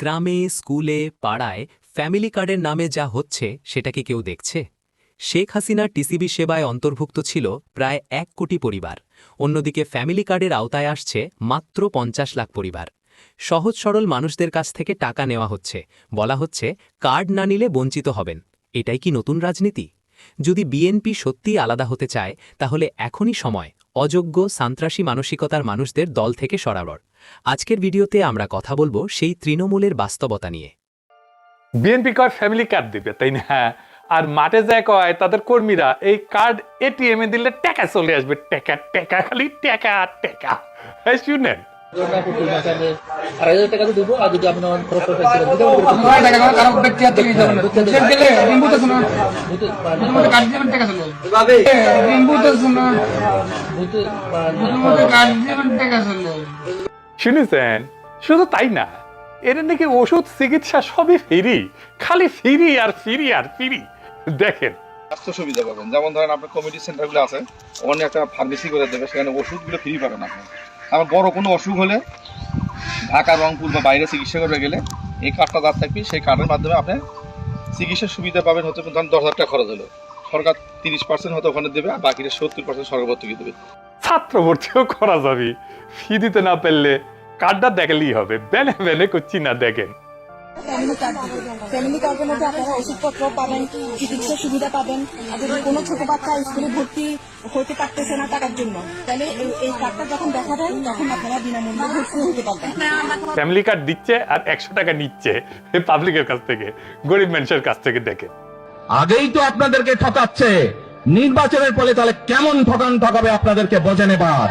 গ্রামে, স্কুলে, পাড়ায় ফ্যামিলি কার্ডের নামে যা হচ্ছে সেটা কি কেউ দেখছে? শেখ হাসিনার টিসিবি সেবায় অন্তর্ভুক্ত ছিল প্রায় ১ কোটি পরিবার। অন্যদিকে ফ্যামিলি কার্ডের আওতায় আসছে মাত্র ৫০ লাখ পরিবার। সহজ সরল মানুষদের কাছ থেকে টাকা নেওয়া হচ্ছে, বলা হচ্ছে কার্ড না নিলে বঞ্চিত হবেন। এটাই কি নতুন রাজনীতি? যদি বিএনপি সত্যিই আলাদা হতে চায়, তাহলে এখনই সময় অযোগ্য সন্ত্রাসী মানসিকতার মানুষদের দল থেকে সরানোর। আজকের ভিডিওতে আমরা কথা বলবো সেই তৃণমূলের বাস্তবতা নিয়ে। বিএনপি কয় ফ্যামিলি কার্ড দিবে, তাই না? আর মাঠে যায় কয় তাদের কর্মীরা এই কার্ড এটিএম এ দিলে টাকা চলে আসবে, টাকা টাকা, খালি টাকা টাকা। শুনেন, শুনেছেন? শুধু তাই না, এর নাকি ওষুধ চিকিৎসা সবই ফ্রি, খালি ফ্রি আর ফ্রি আর ফ্রি। দেখেন, স্বাস্থ্য সুবিধা পাবেন, যেমন ধরেন আপনার কমিউনিটি সেন্টারগুলো আছে, ওখানে একটা ফার্মেসি করে দেবে, সেখানে ওষুধগুলো ফ্রি পাবেন আপনি। আবার বড় কোনো অসুখ হলে ঢাকা, রংপুর বা বাইরে চিকিৎসা করতে গেলে এই কার্ডটা যার থাকবে, সেই কার্ডের মাধ্যমে আপনি চিকিৎসার সুবিধা পাবেন। হতে ধরেন 10,000 টাকা খরচ হলো, সরকার 30% হয়তো ওখানে দেবে, আর বাকিটা 70% সরকার ভর্তুকি দেবে। ছাত্র ভর্তিও করা যাবে, ফি দিতে না পারলে কার্ডটা দেখলেই হবে। বেনে বেনে করছি না, দেখেন। ফ্যামিলি কার্ডের মধ্যে আপনারা ওষুধপত্র পাবেন, চিকিৎসা সুবিধা পাবেন। আর যদি কোনো ছোট বাচ্চা স্কুলে ভর্তি হতে পারতেছে না টাকার জন্য, তাহলে এই কার্ডটা যখন দেখাবেন তখন আপনারা বিনামূল্যে ভর্তি হতে পারবেন। ফ্যামিলি কার্ড দিচ্ছে আর 100 টাকা নিচ্ছে পাবলিকের কাছ থেকে, গরিব মানুষের কাছ থেকে। দেখে আগেই তো আপনাদেরকে ঠকাচ্ছে, নির্বাচনের ফলে তাহলে কেমন ঠকাবে আপনাদেরকে বোঝে নেবার।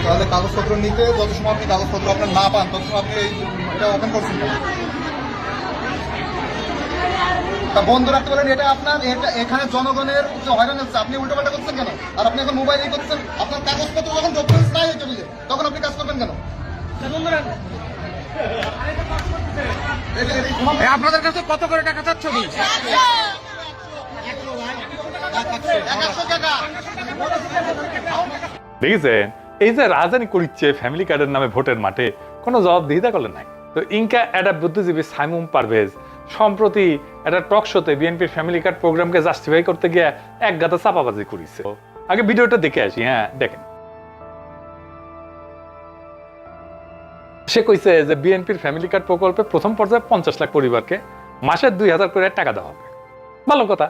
তাহলে কাগজপত্র নিতে যত সময় আপনি কাগজপত্র আপনার না পান, তত সময় আপনি এটা ওপেন করছেন না। তা বন্ধ রাখতে বলেন, এটা আপনার, এখানে জনগণের যে হয়রানি হচ্ছে, আপনি উল্টোপাল্টা করছেন কেন? আর আপনি এখন মোবাইলেই করছেন। আপনার কাগজপত্র যখন ডকুমেন্টস নাই হয়ে চলে, তখন আপনি কাজ করবেন কেন? আপনাদের কাছে কত করে টাকা চাচ্ছ? দেখেছেন, এই যে রাজধানী করিচ্ছে ফ্যামিলি কার্ডের নামে ভোটের মাঠে, কোনো জবাবদিহিতা করলেন নাই। তো ইনকা একটা বুদ্ধিজীবী সাইমুম পারভেজ সম্প্রতি একটা টক শোতে বিএনপির ফ্যামিলি কার্ড প্রোগ্রামকে জাস্টিফাই করতে গিয়ে এক গাদা চাপাবাজি করেছে। আগে ভিডিওটা দেখে আসি। হ্যাঁ, দেখেন। সে কইছে যে বিএনপির ফ্যামিলি কার্ড প্রকল্পে প্রথম পর্যায়ে 50 লাখ পরিবারকে মাসে 2,000 করে টাকা দেওয়া হবে। ভালো কথা।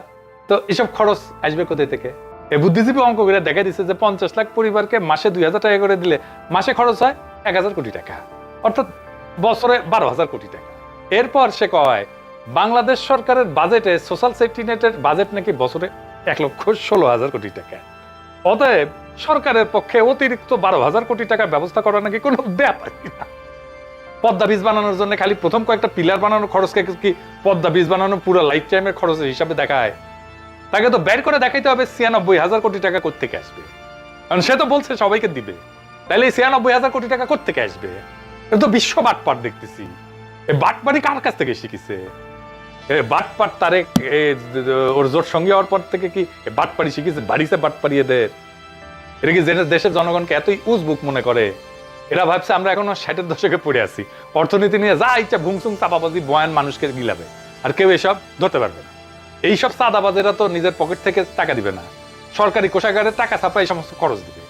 তো এসব খরচ আসবে কোথায় থেকে? এই বুদ্ধিজীবী অঙ্ক করে দেখা দিচ্ছে যে 50 লাখ পরিবারকে মাসে 2,000 টাকা করে দিলে মাসে খরচ হয় 1,000 কোটি টাকা, অর্থাৎ বছরে 12,000 কোটি টাকা। এরপর সে কয় বাংলাদেশ সরকারের বাজেটে সোশ্যাল সেফটি নেটের বাজেট নাকি বছরে 1,16,000 কোটি টাকা। অতএব সরকারের পক্ষে অতিরিক্ত 12,000 কোটি টাকার ব্যবস্থা করা নাকি কোনো ব্যাপারই না। পদ্মা বীজ বানানোর জন্য খালি প্রথম কয়েকটা পিলার বানানোর খরচকে কি পদ্মা বীজ বানানো পুরো লাইফ টাইমের খরচের হিসাবে দেখায়? তাকে তো বের করে দেখাইতে হবে 96,000 কোটি টাকা কোত্থেকে আসবে, কারণ সে তো বলছে সবাইকে দিবে। তাহলে 96,000 কোটি টাকা কোত্থেকে আসবে? এটা তো বিশ্ব বাটপাট দেখতেছি। এই বাটপাড়ি কার কাছ থেকে শিখেছে? বাটপাট তারে ওর জোট সঙ্গে হওয়ার পর থেকে কি বাটপাড়ি শিখেছে? বাড়িতে বাটপাড়ি এদের। এটা কি দেশের জনগণকে এতই উজবুক মনে করে? এরা ভাবছে আমরা এখনো 60-এর দশকে পড়ে আছি, অর্থনীতি নিয়ে যা ইচ্ছা ভুংসুং চাপাবাজি বয়ান মানুষকে গিলাবে, আর কেউ এসব ধরতে পারবে না। এইসব চাঁদাবাজেরা তো নিজের পকেট থেকে টাকা দিবে না, সরকারি কোষাগারে টাকা ছাপা এই সমস্ত খরচ দিবে।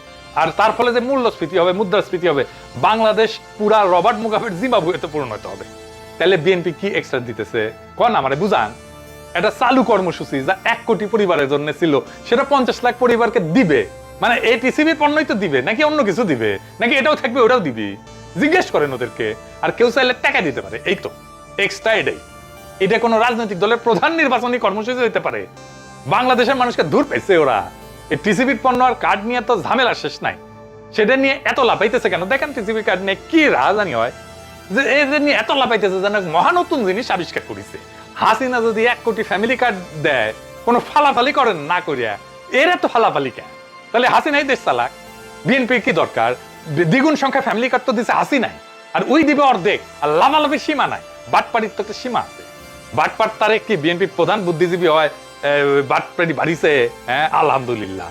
আর তার ফলে যে মূল্যস্ফীতি হবে, মুদ্রাস্ফীতি হবে, বাংলাদেশ পুরা রবার্ট মুগাবের জিম্বাবুয়েতে পরিণত হবে। তাহলে বিএনপি কি এক্সট্রা দিতেছে কোন আমারে বুঝান? এটা চালু কর্মসূচি যা 1 কোটি পরিবারের জন্য ছিল, সেটা 50 লাখ পরিবারকে দিবে। মানে এই টিসিবির পণ্যই তো দিবে, নাকি অন্য কিছু দিবে, নাকি এটাও থাকবে ওটাও দিবি? জিজ্ঞেস করেন ওদেরকে। আর কেউ চাইলে টাকা দিতে পারে, এই তো এক্সট্রা। এটাই, এটা কোনো রাজনৈতিক দলের প্রধান নির্বাচনী কর্মসূচি হইতে পারে? বাংলাদেশের মানুষকে দূর পাইছে ওরা। এই টিসিবির পণ্য আর কার্ড নিয়ে তো ঝামেলা শেষ নাই, সেটা নিয়ে এত লাফাইতেছে কেন? দেখেন টিসিবি কার্ড নিয়ে কি রাজধানী হয়, যে এদের নিয়ে এত লাফাইতেছে যেন মহানতুন জিনিস আবিষ্কার করেছে। হাসিনা যদি 1 কোটি ফ্যামিলি কার্ড দেয়, কোনো ফালাফালি করেন না করিয়া, এর এত ফালাফালি কেন? তাহলে হাসিনাই দেশ চালাক, বিএনপির কি দরকার? দ্বিগুণ সংখ্যা ফ্যামিলি কার্ড তো দিছে হাসিনাই, আর ওই দিবে অর্ধেক। আর লাভালাভির সীমা নাই, বাটপাড়ির তো একটা সীমা আছে। বাটপাট তারে কি বিএনপির প্রধান বুদ্ধিজীবী হয় বাটপাড়ি বাড়িছে? হ্যাঁ, আলহামদুলিল্লাহ।